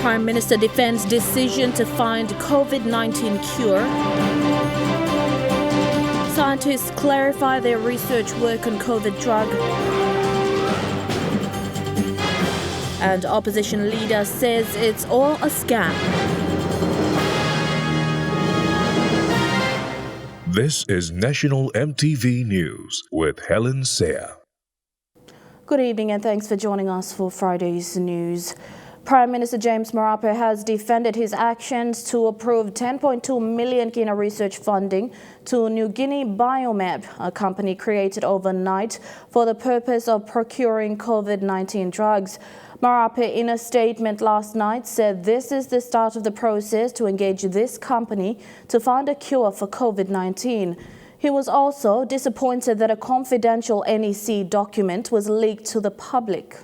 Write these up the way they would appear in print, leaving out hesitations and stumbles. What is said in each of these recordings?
Prime Minister defends decision to find COVID-19 cure. Scientists clarify their research work on COVID drug. And opposition leader says it's all a scam. This is National EMTV News with Helen Sayre. Good evening and thanks for joining us for Friday's news. Prime Minister James Marape has defended his actions to approve 10.2 million kina research funding to New Guinea Biomed, a company created overnight for the purpose of procuring COVID-19 drugs. Marape, in a statement last night, said this is the start of the process to engage this company to find a cure for COVID-19. He was also disappointed that a confidential NEC document was leaked to the public.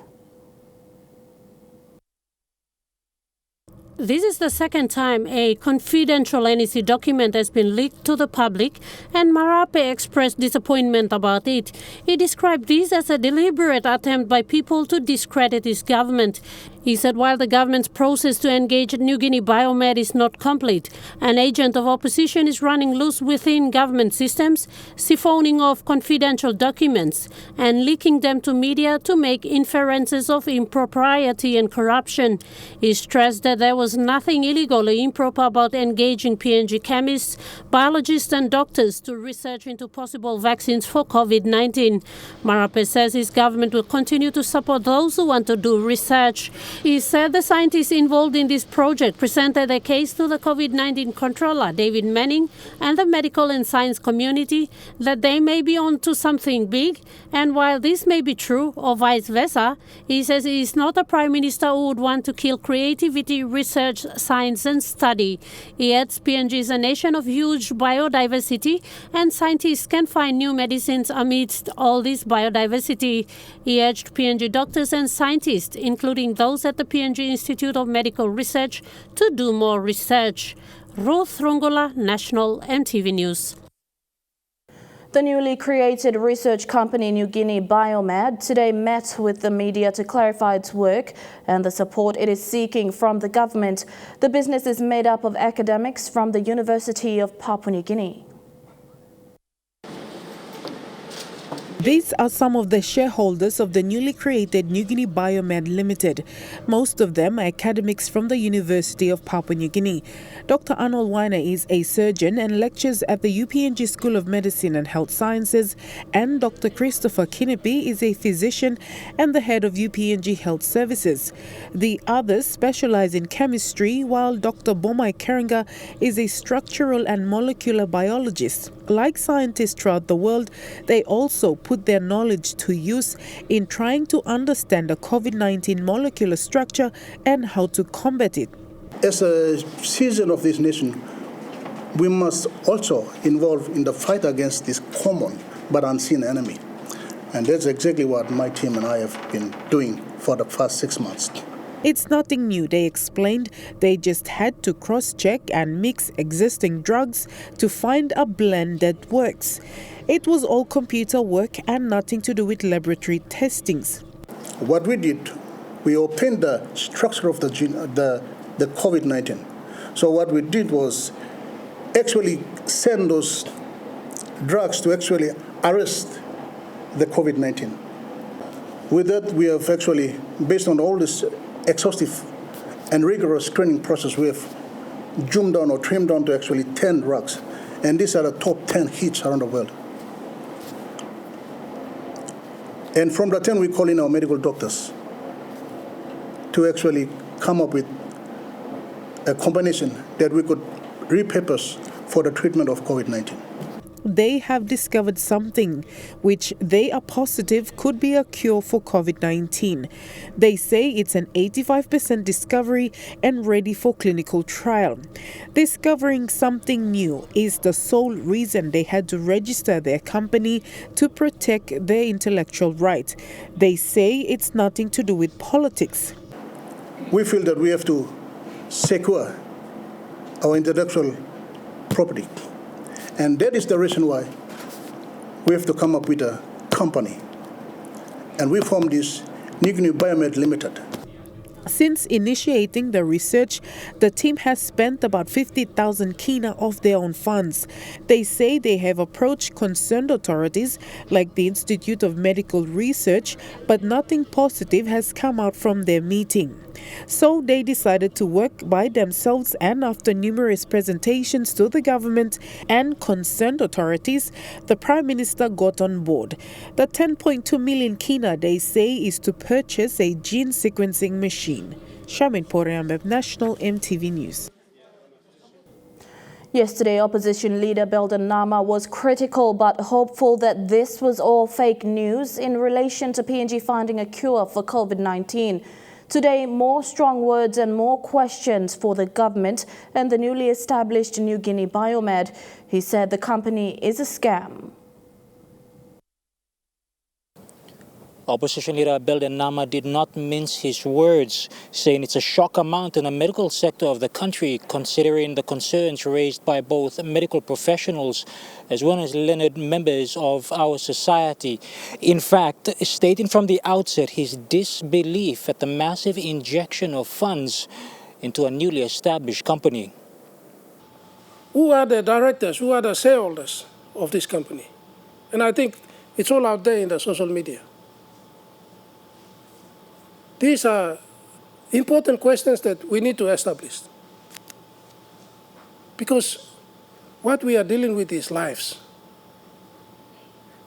This is the second time a confidential NEC document has been leaked to the public, and Marape expressed disappointment about it. He described this as a deliberate attempt by people to discredit his government. He said while the government's process to engage New Guinea Biomed is not complete, an agent of opposition is running loose within government systems, siphoning off confidential documents and leaking them to media to make inferences of impropriety and corruption. He stressed that there was nothing illegal or improper about engaging PNG chemists, biologists and doctors to research into possible vaccines for COVID-19. Marape says his government will continue to support those who want to do research. He said the scientists involved in this project presented a case to the COVID-19 controller, David Manning, and the medical and science community that they may be on to something big. And while this may be true, or vice versa, he says he is not a prime minister who would want to kill creativity, research, science and study. He adds PNG is a nation of huge biodiversity and scientists can find new medicines amidst all this biodiversity. He urged PNG doctors and scientists, including those at the PNG Institute of Medical Research, to do more research. Ruth Rungola, National EMTV News. The newly created research company New Guinea Biomed today met with the media to clarify its work and the support it is seeking from the government. The business is made up of academics from the University of Papua New Guinea. These are some of the shareholders of the newly created New Guinea Biomed Limited. Most of them are academics from the University of Papua New Guinea. Dr. Arnold Weiner is a surgeon and lectures at the UPNG School of Medicine and Health Sciences, and Dr. Christopher Kinepi is a physician and the head of UPNG Health Services. The others specialize in chemistry, while Dr. Bomai Karinga is a structural and molecular biologist. Like scientists throughout the world, they also put their knowledge to use in trying to understand the COVID-19 molecular structure and how to combat it. As a citizen of this nation, we must also involve in the fight against this common but unseen enemy. And that's exactly what my team and I have been doing for the past 6 months. It's nothing new, they explained. They just had to cross-check and mix existing drugs to find a blend that works. It was all computer work and nothing to do with laboratory testings. What we did, we opened the structure of the COVID-19. So what we did was actually send those drugs to actually arrest the COVID-19. With that, we have actually, based on all this exhaustive and rigorous screening process, we have zoomed down or trimmed down to actually 10 drugs. And these are the top 10 hits around the world. And from the 10, we call in our medical doctors to actually come up with a combination that we could repurpose for the treatment of COVID-19. They have discovered something which they are positive could be a cure for COVID-19. They say it's an 85% discovery and ready for clinical trial. Discovering something new is the sole reason they had to register their company to protect their intellectual right. They say it's nothing to do with politics. We feel that we have to secure our intellectual property. And that is the reason why we have to come up with a company. And we formed this New Guinea Biomed Limited. Since initiating the research, the team has spent about 50,000 kina of their own funds. They say they have approached concerned authorities like the Institute of Medical Research, but nothing positive has come out from their meeting. So they decided to work by themselves, and after numerous presentations to the government and concerned authorities, the Prime Minister got on board. The 10.2 million kina, they say, is to purchase a gene sequencing machine. Shamin Poreameb, National EMTV News. Yesterday, opposition leader Belden Nama was critical but hopeful that this was all fake news in relation to PNG finding a cure for COVID-19. Today, more strong words and more questions for the government and the newly established New Guinea Biomed. He said the company is a scam. Opposition leader Belden Nama did not mince his words, saying it's a shock amount in the medical sector of the country, considering the concerns raised by both medical professionals as well as learned members of our society. In fact, stating from the outset his disbelief at the massive injection of funds into a newly established company. Who are the directors, who are the shareholders of this company? And I think it's all out there in the social media. These are important questions that we need to establish. Because what we are dealing with is lives.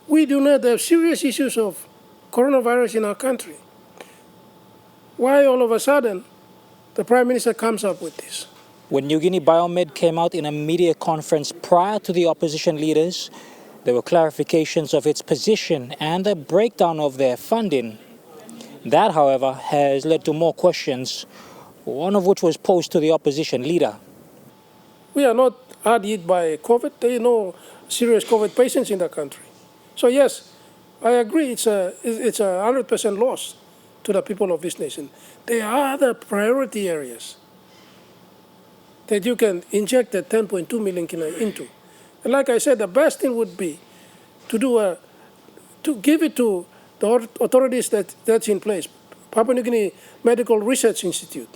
We do not have serious issues of coronavirus in our country. Why all of a sudden the Prime Minister comes up with this? When New Guinea Biomed came out in a media conference prior to the opposition leaders, there were clarifications of its position and a breakdown of their funding. That, however, has led to more questions, one of which was posed to the opposition leader. We are not hard hit by COVID. There are no serious COVID patients in the country. So yes, I agree it's a 100% loss to the people of this nation. There are other priority areas that you can inject the 10.2 million kina into. And like I said, the best thing would be to give it to the authorities that's in place, Papua New Guinea Medical Research Institute.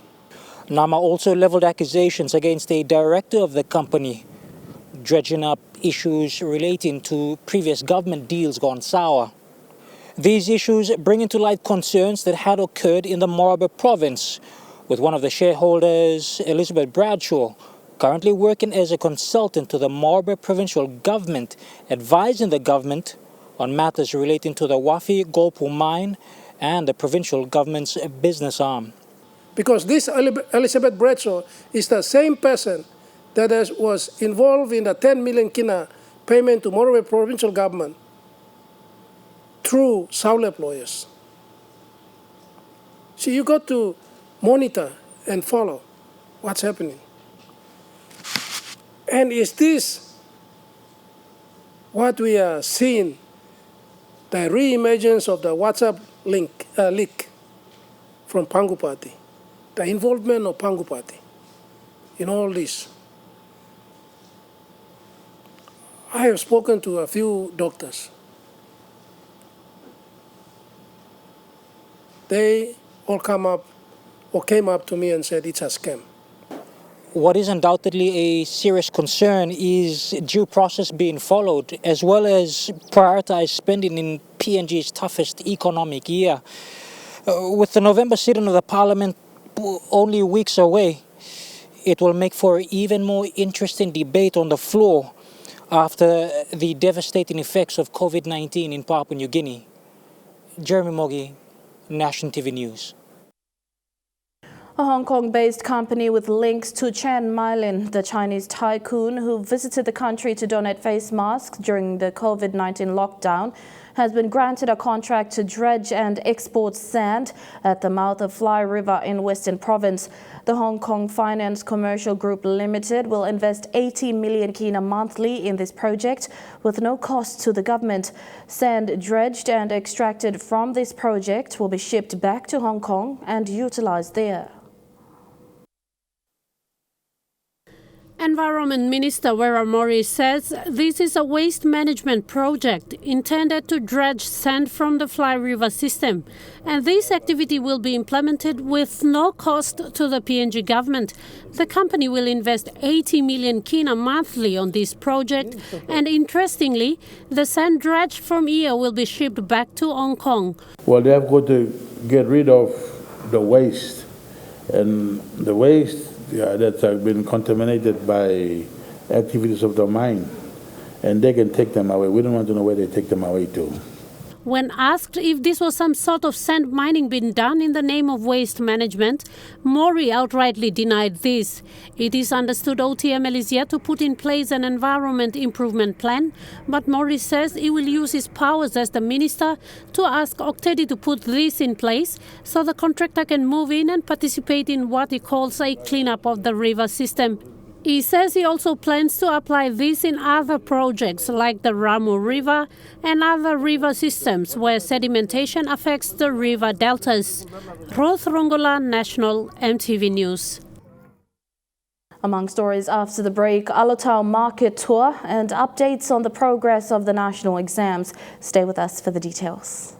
Nama also leveled accusations against a director of the company, dredging up issues relating to previous government deals gone sour. These issues bring into light concerns that had occurred in the Morobe province, with one of the shareholders, Elizabeth Bradshaw, currently working as a consultant to the Morobe provincial government, advising the government on matters relating to the Wafi Golpu mine and the provincial government's business arm. Because this Elizabeth Bradshaw is the same person that was involved in the 10 million kina payment to Morobe provincial government through SAULEP lawyers. See, you got to monitor and follow what's happening. And is this what we are seeing? The re-emergence of the WhatsApp leak from Pangu Party, the involvement of Pangu Party in all this. I have spoken to a few doctors. They all came up to me and said it's a scam. What is undoubtedly a serious concern is due process being followed, as well as prioritized spending in PNG's toughest economic year. With the November sitting of the Parliament only weeks away, it will make for even more interesting debate on the floor after the devastating effects of COVID-19 in Papua New Guinea. Jeremy Mogi, National TV News. A Hong Kong-based company with links to Chen Mailin, the Chinese tycoon who visited the country to donate face masks during the COVID-19 lockdown, has been granted a contract to dredge and export sand at the mouth of Fly River in Western Province. The Hong Kong Finance Commercial Group Limited will invest 80 million kina monthly in this project with no cost to the government. Sand dredged and extracted from this project will be shipped back to Hong Kong and utilized there. Environment Minister Vera Morris says this is a waste management project intended to dredge sand from the Fly River system, and this activity will be implemented with no cost to the PNG government. The company will invest 80 million kina monthly on this project, and interestingly, the sand dredged from here will be shipped back to Hong Kong. Well, they have got to get rid of the waste, and the waste that have been contaminated by activities of the mine, and they can take them away. We don't want to know where they take them away to. When asked if this was some sort of sand mining being done in the name of waste management, Mori outrightly denied this. It is understood OTML is yet to put in place an environment improvement plan, but Mori says he will use his powers as the minister to ask Octedi to put this in place so the contractor can move in and participate in what he calls a cleanup of the river system. He says he also plans to apply this in other projects like the Ramu River and other river systems where sedimentation affects the river deltas. Ruth Rongola, National EMTV News. Among stories after the break, Alotau market tour and updates on the progress of the national exams. Stay with us for the details.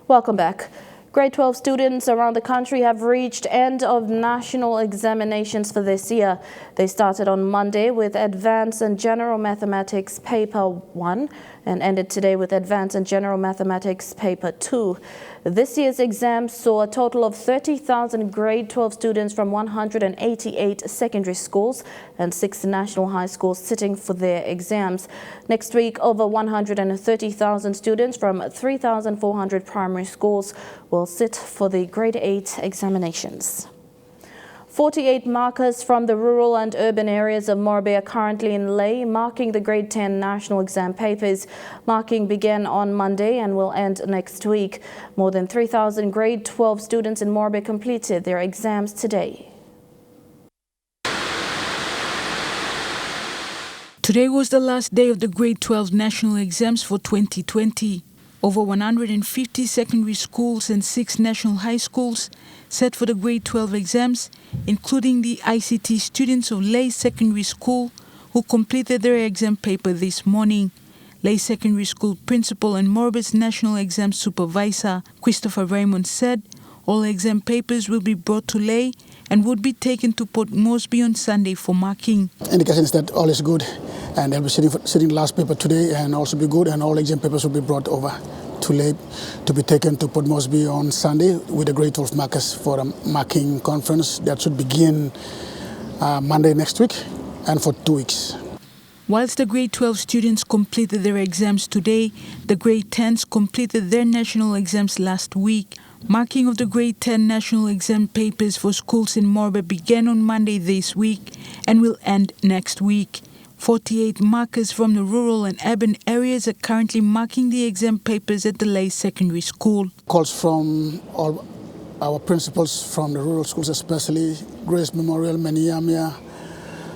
Welcome back. Grade 12 students around the country have reached end of national examinations for this year. They started on Monday with Advanced and General Mathematics Paper 1 and ended today with Advanced and General Mathematics Paper 2. This year's exams saw a total of 30,000 grade 12 students from 188 secondary schools and 6 national high schools sitting for their exams. Next week, over 130,000 students from 3,400 primary schools will sit for the grade 8 examinations. 48 markers from the rural and urban areas of Morbe are currently in lay, marking the grade 10 national exam papers. Marking began on Monday and will end next week. More than 3,000 grade 12 students in Morbe completed their exams today. Today was the last day of the grade 12 national exams for 2020. Over 150 secondary schools and 6 national high schools set for the grade 12 exams, including the ICT students of Lay Secondary School who completed their exam paper this morning. Lay Secondary School principal and Morbe's national exam supervisor, Christopher Raymond, said all exam papers will be brought to Lay and would be taken to Port Moresby on Sunday for marking. Indications that all is good, and they'll be sitting last paper today and also be good, and all exam papers will be brought over to Lay to be taken to Port Moresby on Sunday with the grade 12 markers for a marking conference that should begin Monday next week and for 2 weeks. Whilst the grade 12 students completed their exams today, the grade 10s completed their national exams last week. Marking of the grade 10 national exam papers for schools in Morbe began on Monday this week and will end next week. 48 markers from the rural and urban areas are currently marking the exam papers at the Lay Secondary School. Calls from all our principals from the rural schools, especially Grace Memorial, Meniamia,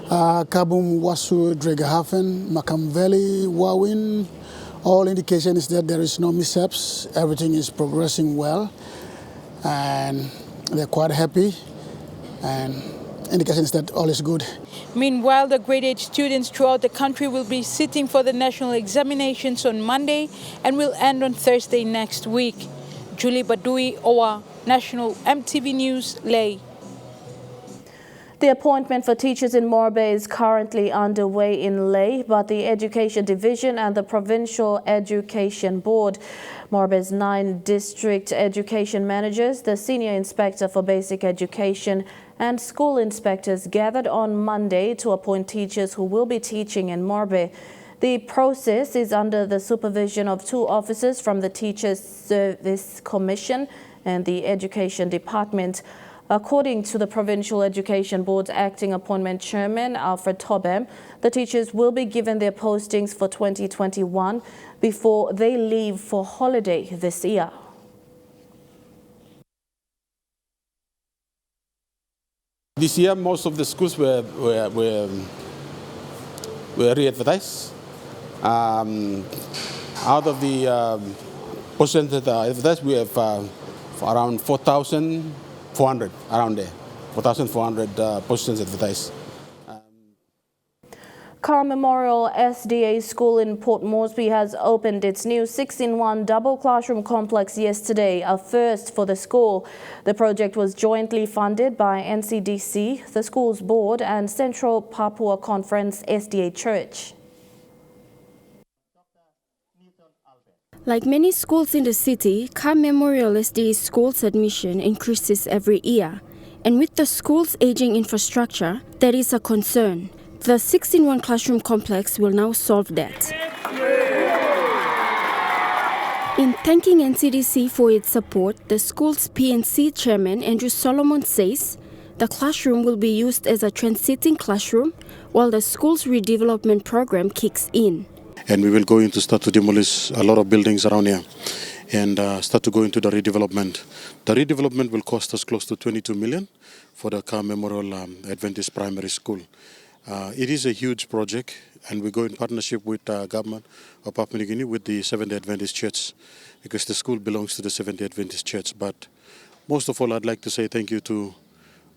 Kabum, Wasu, Dregahafen, Makam Valley, Wawin. All indication is that there is no mishaps. Everything is progressing well, and they're quite happy, and indication is that all is good. Meanwhile, the grade 8 students throughout the country will be sitting for the national examinations on Monday and will end on Thursday next week. Julie Badui, Owa, National EMTV News, Lay. The appointment for teachers in Morbe is currently underway in Lay, but the Education Division and the Provincial Education Board, Morbe's 9 district education managers, the Senior Inspector for Basic Education and school inspectors gathered on Monday to appoint teachers who will be teaching in Morbe. The process is under the supervision of 2 officers from the Teachers Service Commission and the Education Department. According to the Provincial Education Board's acting appointment chairman, Alfred Tobem, the teachers will be given their postings for 2021 before they leave for holiday this year. This year, most of the schools were re-advertised. Out of the positions that are advertised, we have around 4,400 around there. 4,400 positions advertised. Carr Memorial SDA School in Port Moresby has opened its new 6-in-1 double classroom complex yesterday, a first for the school. The project was jointly funded by NCDC, the school's board and Central Papua Conference SDA Church. Like many schools in the city, Carr Memorial SDA School's admission increases every year. And with the school's aging infrastructure, that is a concern. The 6-in-1 classroom complex will now solve that. In thanking NCDC for its support, the school's PNC chairman Andrew Solomon says the classroom will be used as a transiting classroom while the school's redevelopment program kicks in. And we will go in to start to demolish a lot of buildings around here and start to go into the redevelopment. The redevelopment will cost us close to 22 million for the Carr Memorial Adventist Primary School. It is a huge project, and we go in partnership with the government of Papua New Guinea with the Seventh-day Adventist Church, because the school belongs to the Seventh-day Adventist Church. But most of all, I'd like to say thank you to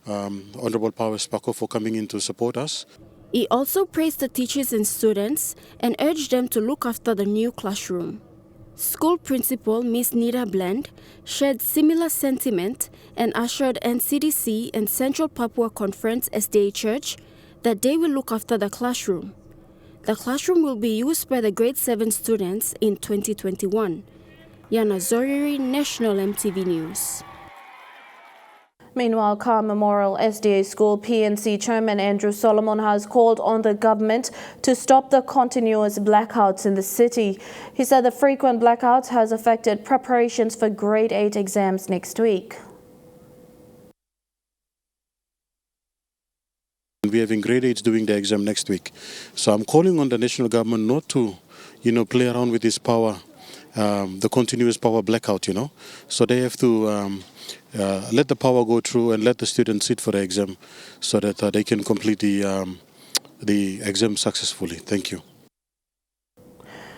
Honorable Powers Paco for coming in to support us. He also praised the teachers and students and urged them to look after the new classroom. School principal Miss Nita Bland shared similar sentiment and assured NCDC and Central Papua Conference SDA Church that they will look after the classroom. The classroom will be used by the grade 7 students in 2021. Yana Zoriri, National EMTV News. Meanwhile, Carr Memorial SDA School PNC Chairman Andrew Solomon has called on the government to stop the continuous blackouts in the city. He said the frequent blackouts has affected preparations for grade 8 exams next week. We're having grade 8s doing the exam next week. So I'm calling on the national government not to, play around with this power, the continuous power blackout, So they have to let the power go through and let the students sit for the exam so that they can complete the exam successfully. Thank you.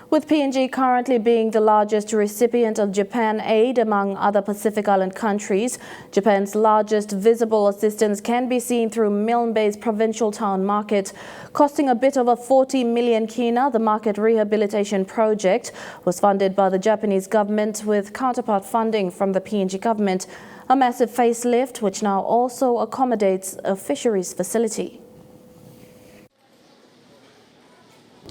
With PNG currently being the largest recipient of Japan aid among other Pacific Island countries, Japan's largest visible assistance can be seen through Milne Bay's provincial town market. Costing a bit over 40 million kina, the market rehabilitation project was funded by the Japanese government with counterpart funding from the PNG government. A massive facelift which now also accommodates a fisheries facility.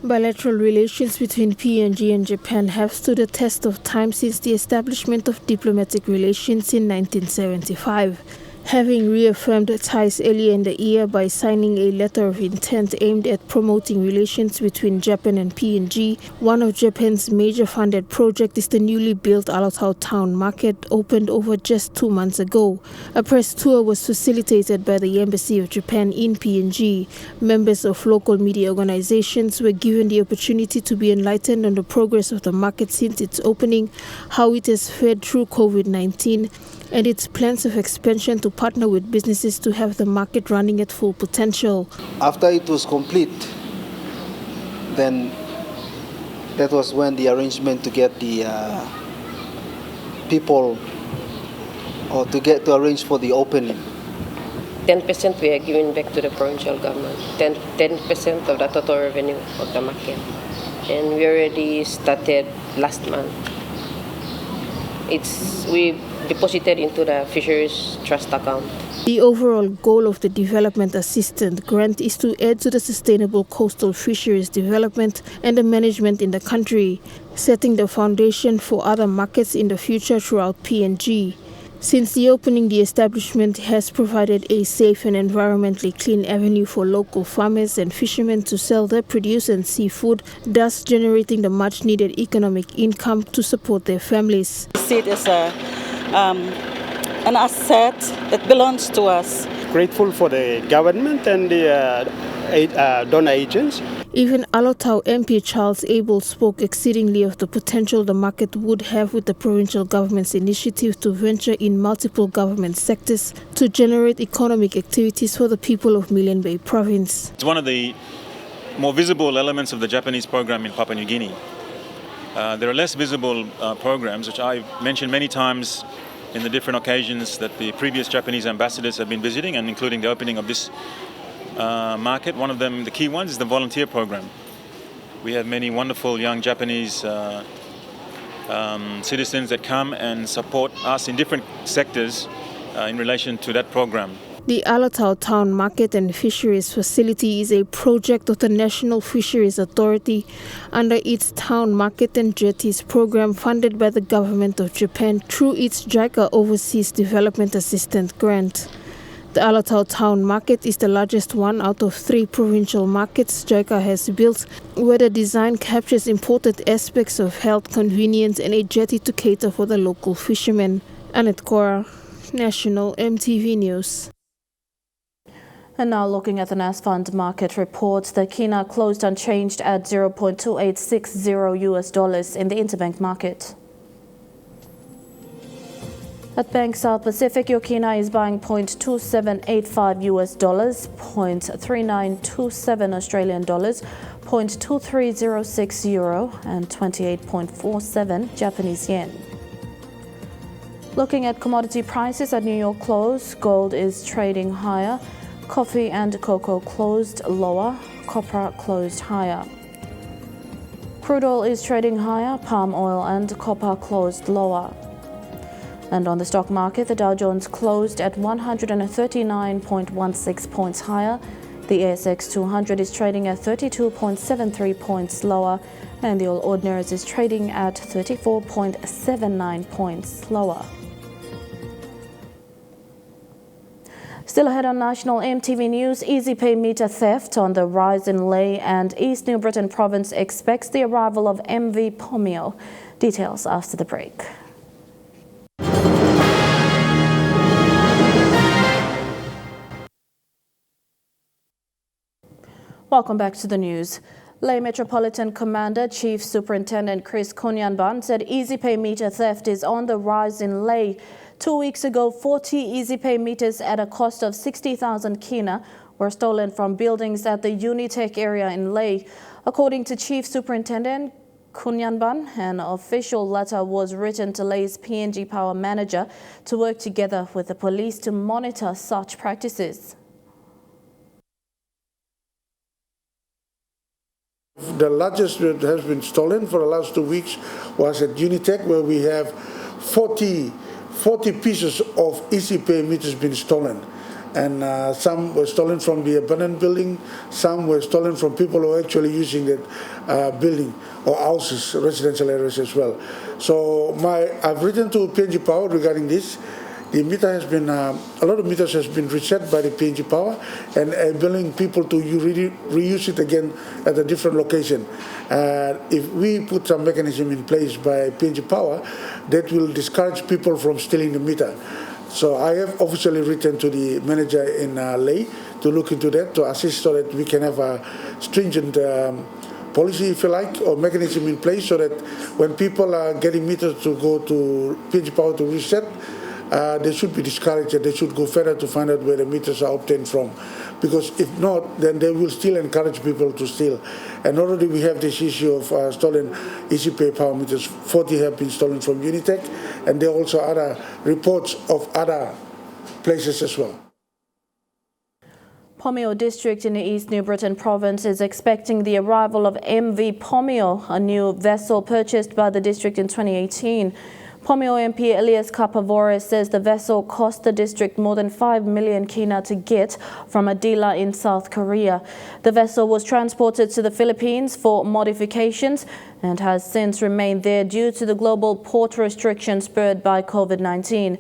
Bilateral relations between PNG and Japan have stood the test of time since the establishment of diplomatic relations in 1975. Having reaffirmed ties earlier in the year by signing a letter of intent aimed at promoting relations between Japan and PNG, one of Japan's major funded projects is the newly built Alotau Town Market, opened over just 2 months ago. A press tour was facilitated by the Embassy of Japan in PNG. Members of local media organizations were given the opportunity to be enlightened on the progress of the market since its opening, how it has fared through COVID-19, and its plans of expansion to partner with businesses to have the market running at full potential. After it was complete, then that was when the arrangement to get the people or to arrange for the opening. 10% we are giving back to the provincial government, 10% of the total revenue of the market. And we already started last month. We deposited into the Fisheries Trust account. The overall goal of the Development Assistance Grant is to add to the sustainable coastal fisheries development and the management in the country, setting the foundation for other markets in the future throughout PNG. Since the opening, the establishment has provided a safe and environmentally clean avenue for local farmers and fishermen to sell their produce and seafood, thus generating the much-needed economic income to support their families. We see it as an asset that belongs to us. Grateful for the government and the donor agents. Even Alotau MP Charles Abel spoke exceedingly of the potential the market would have with the provincial government's initiative to venture in multiple government sectors to generate economic activities for the people of Milne Bay Province. It's one of the more visible elements of the Japanese program in Papua New Guinea. There are less visible programs, which I've mentioned many times in the different occasions that the previous Japanese ambassadors have been visiting, and including the opening of this market. One of them, the key ones, is the volunteer program. We have many wonderful young Japanese citizens that come and support us in different sectors in relation to that program. The Alatau Town Market and Fisheries Facility is a project of the National Fisheries Authority under its Town Market and Jetties program funded by the Government of Japan through its JICA Overseas Development Assistance Grant. The Alatau Town Market is the largest one out of 3 provincial markets JICA has built, where the design captures important aspects of health, convenience and a jetty to cater for the local fishermen. Annette Cora, National EMTV News. And now looking at the NASFund market reports, the Kina closed unchanged at $0.2860 in the interbank market. At Bank South Pacific, your Kina is buying $0.2785 $0.3927 Australian dollars, $0.2306 euro, and 28.47 Japanese yen. Looking at commodity prices at New York close, gold is trading higher. Coffee and cocoa closed lower, copper closed higher. Crude oil is trading higher, palm oil and copper closed lower. And on the stock market, the Dow Jones closed at 139.16 points higher. The ASX 200 is trading at 32.73 points lower, and the All Ordinaries is trading at 34.79 points lower. Still ahead on National EMTV News, EasyPay meter theft on the rise in Lae, and East New Britain Province expects the arrival of MV Pomio. Details after the break. Welcome back to the news. Lae Metropolitan Commander Chief Superintendent Chris Kunyanban said EasyPay meter theft is on the rise in Lae. 2 weeks ago, 40 EasyPay meters at a cost of 60,000 kina were stolen from buildings at the Unitech area in Lae. According to Chief Superintendent Kunyanban, an official letter was written to Lae's PNG Power Manager to work together with the police to monitor such practices. The largest that has been stolen for the last 2 weeks was at Unitech, where we have 40 pieces of EasyPay meters been stolen. And some were stolen from the abandoned building, some were stolen from people who are actually using that building or houses, residential areas as well. So I've written to PNG Power regarding this. The meter has been, a lot of meters has been reset by the PNG Power and enabling people to reuse it again at a different location. If we put some mechanism in place by PNG Power, that will discourage people from stealing the meter. So I have officially written to the manager in Lae to look into that, to assist so that we can have a stringent policy, if you like, or mechanism in place so that when people are getting meters to go to PNG Power to reset, they should be discouraged and they should go further to find out where the meters are obtained from. Because if not, then they will still encourage people to steal. And already we have this issue of stolen EasyPay power meters. 40 have been stolen from Unitech, and there are also other reports of other places as well. Pomio district in the East New Britain Province is expecting the arrival of MV Pomio, a new vessel purchased by the district in 2018. Pomio MP Elias Kapavore says the vessel cost the district more than 5 million kina to get from a dealer in South Korea. The vessel was transported to the Philippines for modifications and has since remained there due to the global port restrictions spurred by COVID-19.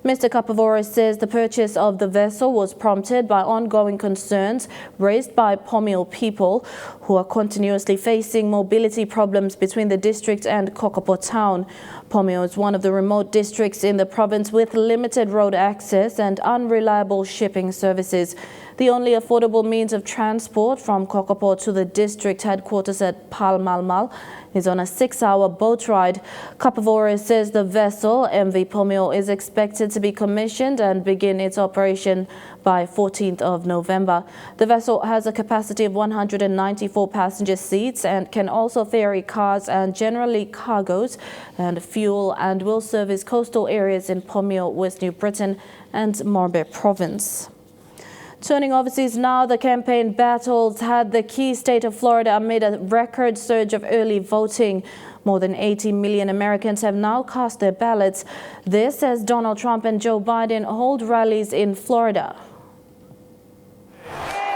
Mr. Kapavore says the purchase of the vessel was prompted by ongoing concerns raised by Pomio people who are continuously facing mobility problems between the district and Kokopo town. Pomio is one of the remote districts in the province with limited road access and unreliable shipping services. the only affordable means of transport from Kokopo to the district headquarters at Palmalmal is on a 6-hour boat ride. Kapavore says the vessel, MV Pomio, is expected to be commissioned and begin its operation by 14th of November. The vessel has a capacity of 194 passenger seats and can also ferry cars and generally cargoes and fuel, and will service coastal areas in Pomio, West New Britain and Morbe Province. Turning overseas now, the campaign battles had the key state of Florida amid a record surge of early voting. More than 80 million Americans have now cast their ballots. This as Donald Trump and Joe Biden hold rallies in Florida.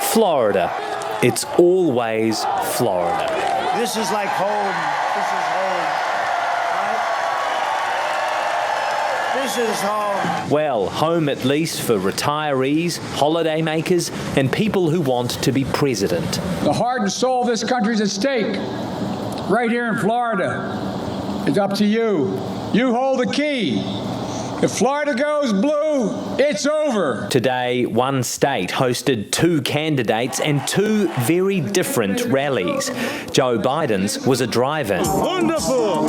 Florida. It's always Florida. This is like home. This is home. Right? This is home. Well, home at least for retirees, holidaymakers, and people who want to be president. The heart and soul of this country is at stake. Right here in Florida. It's up to you. You hold the key. If Florida goes blue, it's over. Today, one state hosted 2 candidates and 2 very different rallies. Joe Biden's was a drive-in. Wonderful!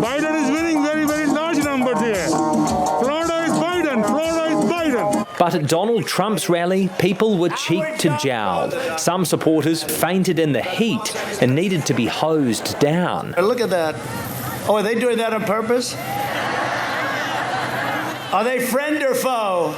Biden is winning very, very large numbers here. Florida is Biden. Florida is Biden. But at Donald Trump's rally, people were cheek to jowl. Some supporters fainted in the heat and needed to be hosed down. Look at that. Oh, are they doing that on purpose? Are they friend or foe?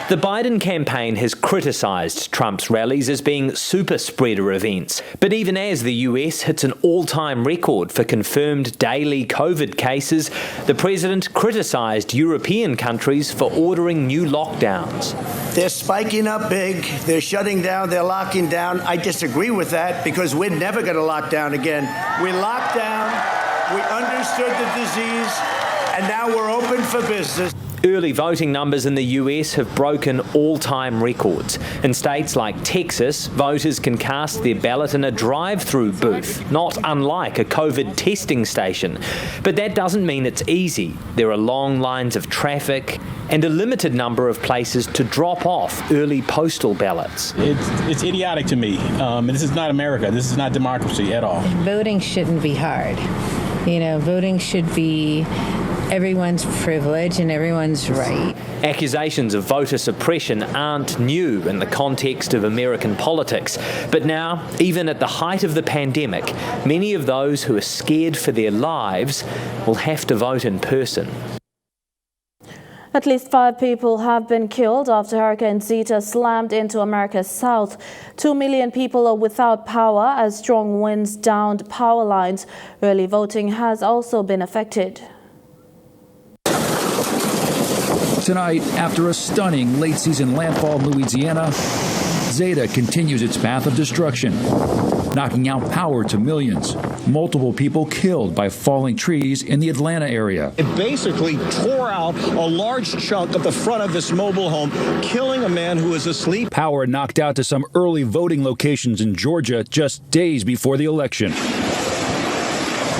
The Biden campaign has criticised Trump's rallies as being super spreader events. But even as the US hits an all-time record for confirmed daily COVID cases, the president criticised European countries for ordering new lockdowns. They're spiking up big. They're shutting down. They're locking down. I disagree with that because we're never going to lock down again. We locked down. We understood the disease. And now we're open for business. Early voting numbers in the US have broken all-time records. In states like Texas, voters can cast their ballot in a drive-through booth, not unlike a COVID testing station. But that doesn't mean it's easy. There are long lines of traffic and a limited number of places to drop off early postal ballots. It's idiotic to me. This is not America. This is not democracy at all. Voting shouldn't be hard. You know, voting should be everyone's privilege and everyone's right. Accusations of voter suppression aren't new in the context of American politics. But now, even at the height of the pandemic, many of those who are scared for their lives will have to vote in person. At least 5 people have been killed after Hurricane Zeta slammed into America's south. 2 million people are without power as strong winds downed power lines. Early voting has also been affected. Tonight, after a stunning late-season landfall in Louisiana, Zeta continues its path of destruction, knocking out power to millions. Multiple people killed by falling trees in the Atlanta area. It basically tore out a large chunk of the front of this mobile home, killing a man who was asleep. Power knocked out to some early voting locations in Georgia just days before the election.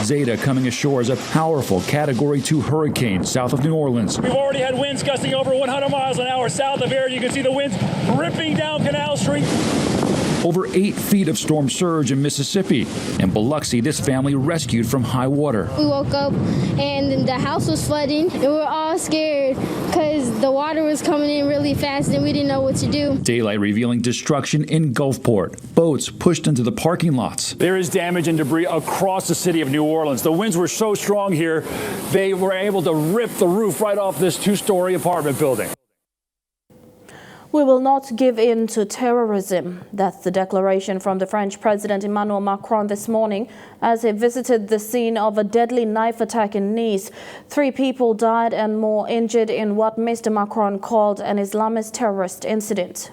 Zeta coming ashore as a powerful Category 2 hurricane south of New Orleans. We've already had winds gusting over 100 miles an hour south of here. You can see the winds ripping down Canal Street. Over 8 feet of storm surge in Mississippi. In Biloxi, this family rescued from high water. We woke up and the house was flooding and we were all scared because the water was coming in really fast and we didn't know what to do. Daylight revealing destruction in Gulfport. Boats pushed into the parking lots. There is damage and debris across the city of New Orleans. The winds were so strong here, they were able to rip the roof right off this 2-story apartment building. We will not give in to terrorism. That's the declaration from the French President Emmanuel Macron this morning as he visited the scene of a deadly knife attack in Nice. 3 people died and more injured in what Mr. Macron called an Islamist terrorist incident.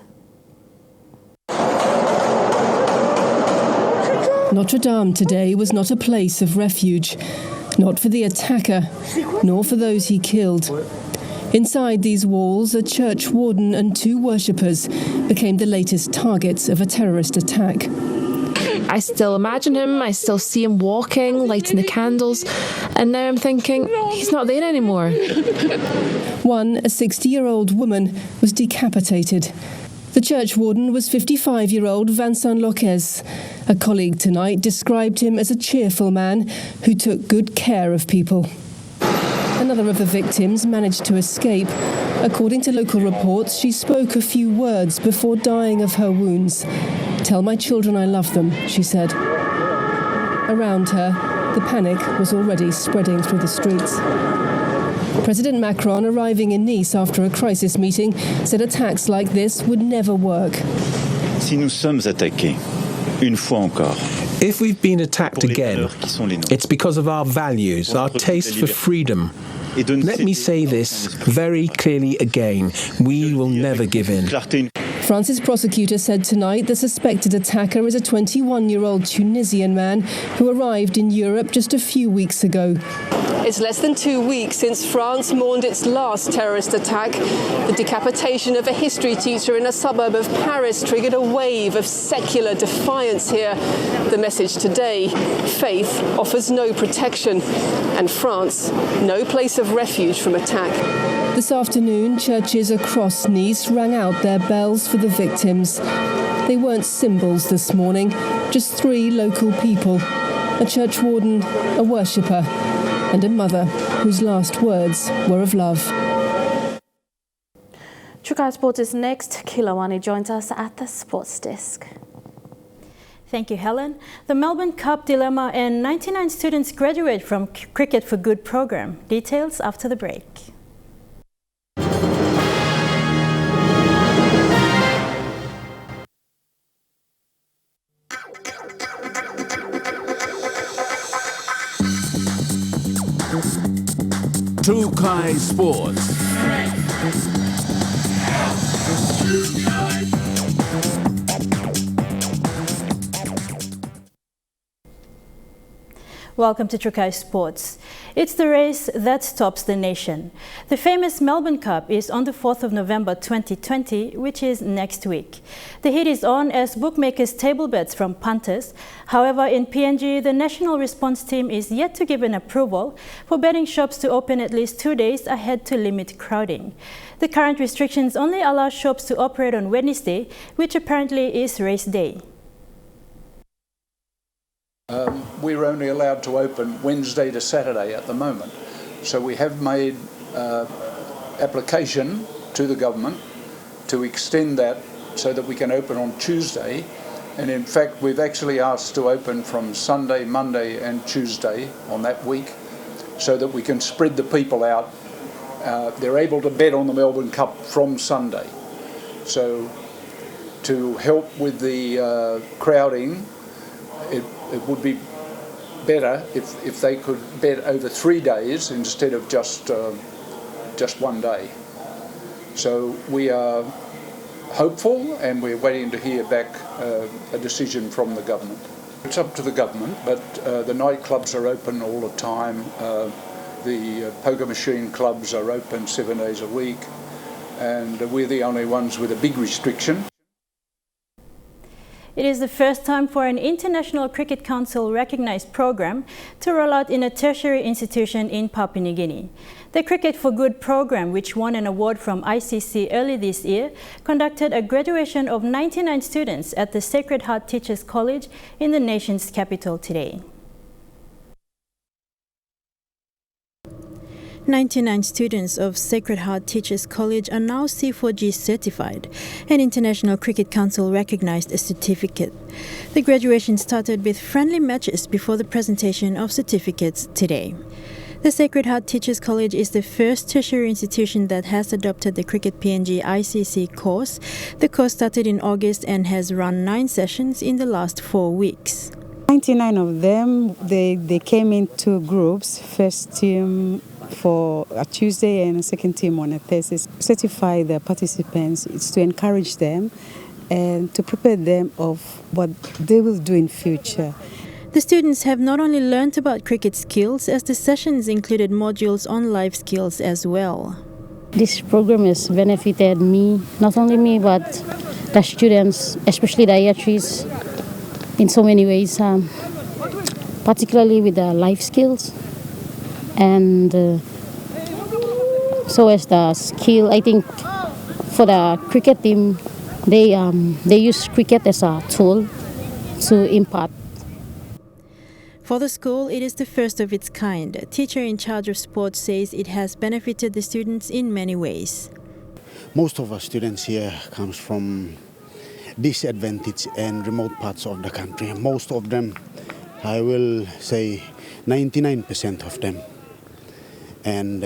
Notre Dame today was not a place of refuge, not for the attacker, nor for those he killed. Inside these walls, a church warden and 2 worshippers became the latest targets of a terrorist attack. I still imagine him, I still see him walking, lighting the candles, and now I'm thinking, he's not there anymore. One, a 60-year-old woman, was decapitated. The church warden was 55-year-old Vincent Lopez. A colleague tonight described him as a cheerful man who took good care of people. Another of the victims managed to escape. According to local reports, she spoke a few words before dying of her wounds. "Tell my children I love them," she said. Around her, the panic was already spreading through the streets. President Macron, arriving in Nice after a crisis meeting, said attacks like this would never work. Si nous sommes attaqués, une fois encore, if we've been attacked again, it's because of our values, our taste for freedom. Let me say this very clearly again. We will never give in. France's prosecutor said tonight the suspected attacker is a 21-year-old Tunisian man who arrived in Europe just a few weeks ago. It's less than 2 weeks since France mourned its last terrorist attack. The decapitation of a history teacher in a suburb of Paris triggered a wave of secular defiance here. The message today: faith offers no protection, and France, no place of refuge from attack. This afternoon, churches across Nice rang out their bells for the victims. They weren't symbols this morning, just 3 local people: a church warden, a worshipper, and a mother whose last words were of love. Chukai Sports is next. Kilawani joins us at the sports desk. Thank you, Helen. The Melbourne Cup dilemma and 99 students graduate from Cricket for Good program. Details after the break. Chukai Sports. Welcome to Chukai Sports. It's the race that stops the nation. The famous Melbourne Cup is on the 4th of November 2020, which is next week. The heat is on as bookmakers table bets from punters. However, in PNG, the national response team is yet to give an approval for betting shops to open at least 2 days ahead to limit crowding. The current restrictions only allow shops to operate on Wednesday, which apparently is race day. We're only allowed to open Wednesday to Saturday at the moment. So we have made application to the government to extend that so that we can open on Tuesday. And in fact, we've actually asked to open from Sunday, Monday and Tuesday on that week so that we can spread the people out. They're able to bet on the Melbourne Cup from Sunday. So to help with the crowding, it would be better if they could bet over 3 days instead of just 1 day. So we are hopeful and we're waiting to hear back a decision from the government. It's up to the government, but the nightclubs are open all the time. The poker machine clubs are open 7 days a week, and we're the only ones with a big restriction. It is the first time for an International Cricket Council recognized program to roll out in a tertiary institution in Papua New Guinea. The Cricket for Good program, which won an award from ICC early this year, conducted a graduation of 99 students at the Sacred Heart Teachers College in the nation's capital today. 99 students of Sacred Heart Teachers College are now C4G certified, and International Cricket Council recognized a certificate. The graduation started with friendly matches before the presentation of certificates today. The Sacred Heart Teachers College is the first tertiary institution that has adopted the Cricket PNG ICC course. The course started in August and has run 9 sessions in the last 4 weeks. 99 of them, they came in 2 groups, first team for a Tuesday and a second team on a Thursday. Certify the participants, it's to encourage them and to prepare them of what they will do in future. The students have not only learnt about cricket skills, as the sessions included modules on life skills as well. This program has benefited me, not only me, but the students, especially the year threes, in so many ways, particularly with the life skills. And so as the skill, I think for the cricket team, They use cricket as a tool to impart. For the school, it is the first of its kind. A teacher in charge of sports says it has benefited the students in many ways. Most of our students here comes from disadvantaged and remote parts of the country. Most of them, I will say 99% of them. And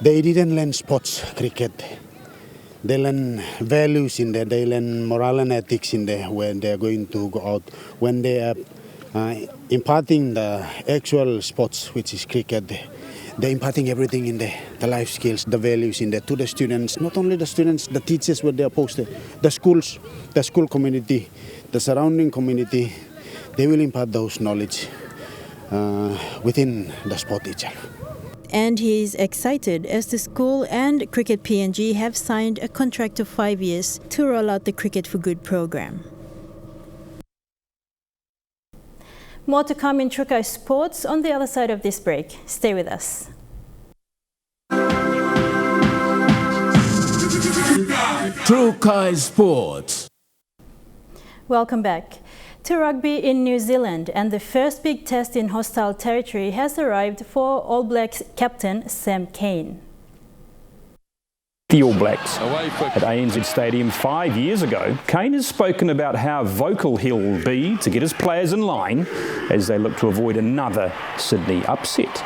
they didn't learn sports, cricket. They learn values in there, they learn moral and ethics in there when they're going to go out. When they are imparting the actual sports, which is cricket, they're imparting everything in there, the life skills, the values in there to the students. Not only the students, the teachers where they are posted, the schools, the school community, the surrounding community, they will impart those knowledge within the sport itself. And he is excited as the school and Cricket PNG have signed a contract of 5 years to roll out the Cricket for Good program. More to come in Trukai Sports on the other side of this break. Stay with us. Trukai Sports. Welcome back. To rugby in New Zealand, and the first big test in hostile territory has arrived for All Blacks captain Sam Cane. The All Blacks at ANZ Stadium 5 years ago, Kane has spoken about how vocal he'll be to get his players in line as they look to avoid another Sydney upset.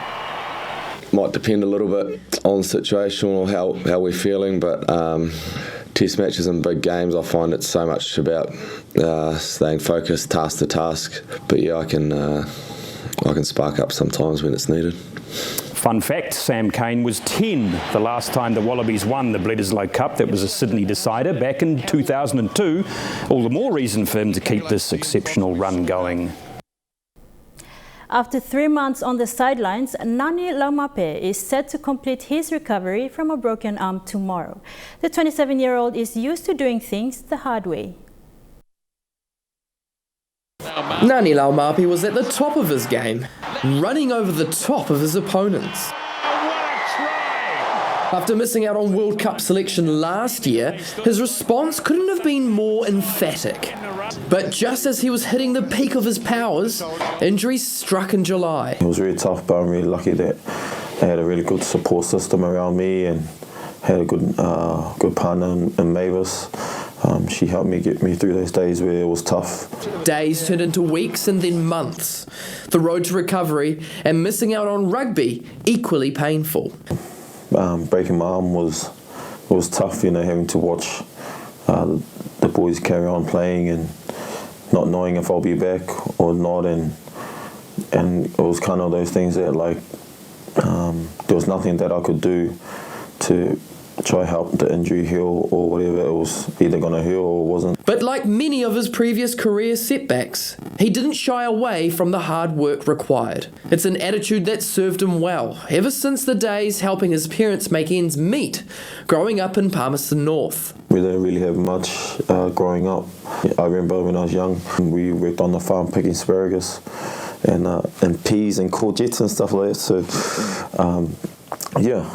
Might depend a little bit on the situation or how we're feeling, but test matches and big games, I find it's so much about staying focused, task to task. But yeah, I can spark up sometimes when it's needed. Fun fact, Sam Cane was 10 the last time the Wallabies won the Bledisloe Cup. That was a Sydney decider back in 2002. All the more reason for him to keep this exceptional run going. After 3 months on the sidelines, Nani Laumape is set to complete his recovery from a broken arm tomorrow. The 27-year-old is used to doing things the hard way. Nani Laumape was at the top of his game, running over the top of his opponents. After missing out on World Cup selection last year, his response couldn't have been more emphatic. But just as he was hitting the peak of his powers, injuries struck in July. It was really tough, but I'm really lucky that I had a really good support system around me and had a good partner in Mavis. She helped me get me through those days where it was tough. Days turned into weeks and then months. The road to recovery and missing out on rugby equally painful. Breaking my arm was tough, having to watch the boys carry on playing and not knowing if I'll be back or not, and it was kind of those things that there was nothing that I could do to try help the injury heal or whatever. It was either going to heal or wasn't. But like many of his previous career setbacks, he didn't shy away from the hard work required. It's an attitude that served him well ever since the days helping his parents make ends meet growing up in Palmerston North. We didn't really have much growing up. I remember when I was young, we worked on the farm picking asparagus and peas and courgettes and stuff like that.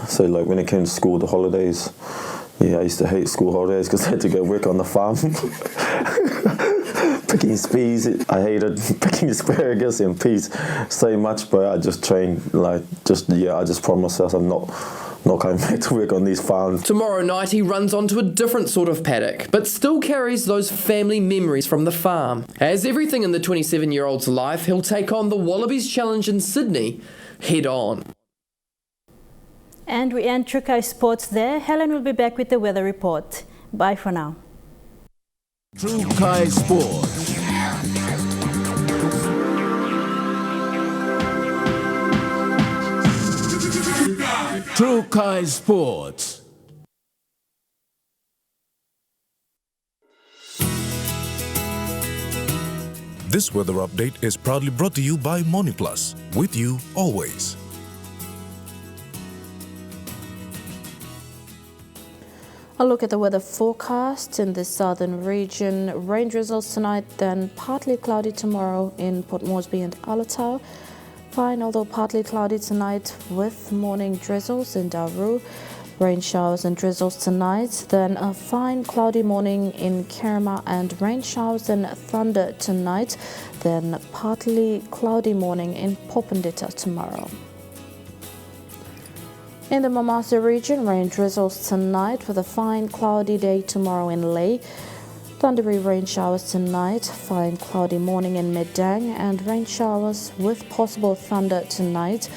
So like when it came to school, the holidays, I used to hate school holidays because I had to go work on the farm. Picking peas, I hated picking asparagus and peas so much, but I just trained, I just promised myself I'm not coming back to work on these farms. Tomorrow night he runs onto a different sort of paddock, but still carries those family memories from the farm. As everything in the 27-year-old's life, he'll take on the Wallabies Challenge in Sydney head on. And we end Trukai Sports there. Helen will be back with the weather report. Bye for now. Trukai Sports. Trukai Sports. This weather update is proudly brought to you by MoniPlus, with you always. A look at the weather forecast in the southern region. Rain drizzles tonight, then partly cloudy tomorrow in Port Moresby and Alatau. Fine, although partly cloudy tonight with morning drizzles in Daru. Rain showers and drizzles tonight, then a fine cloudy morning in Kerma and rain showers and thunder tonight, then partly cloudy morning in Popondetta tomorrow. In the Mamasa region, rain drizzles tonight with a fine cloudy day tomorrow in Lae. Thundery rain showers tonight, fine cloudy morning in Medang, and rain showers with possible thunder tonight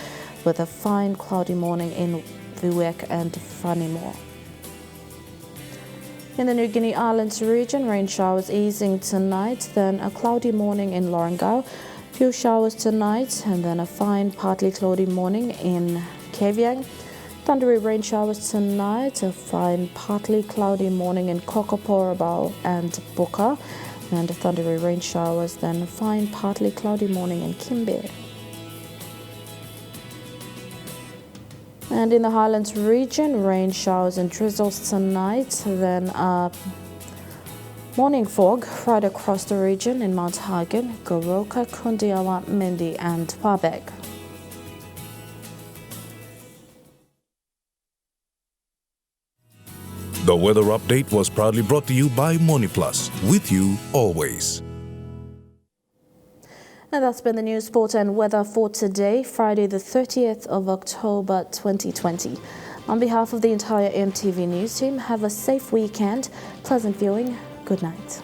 with a fine cloudy morning in Wewak and Whanimore. In the New Guinea Islands region, rain showers easing tonight, then a cloudy morning in Lorengau, few showers tonight, and then a fine partly cloudy morning in Kavieng. Thundery rain showers tonight, a fine partly cloudy morning in Kokoporabao and Buka, and thundery rain showers, then a fine partly cloudy morning in Kimbe. And in the Highlands region, rain showers and drizzles tonight, then morning fog right across the region in Mount Hagen, Goroka, Kundiawa, Mendi and Wabeg. The weather update was proudly brought to you by MoniPlus, with you always. And that's been the news, sport and weather for today, Friday the 30th of October 2020. On behalf of the entire EMTV news team, have a safe weekend, pleasant viewing, good night.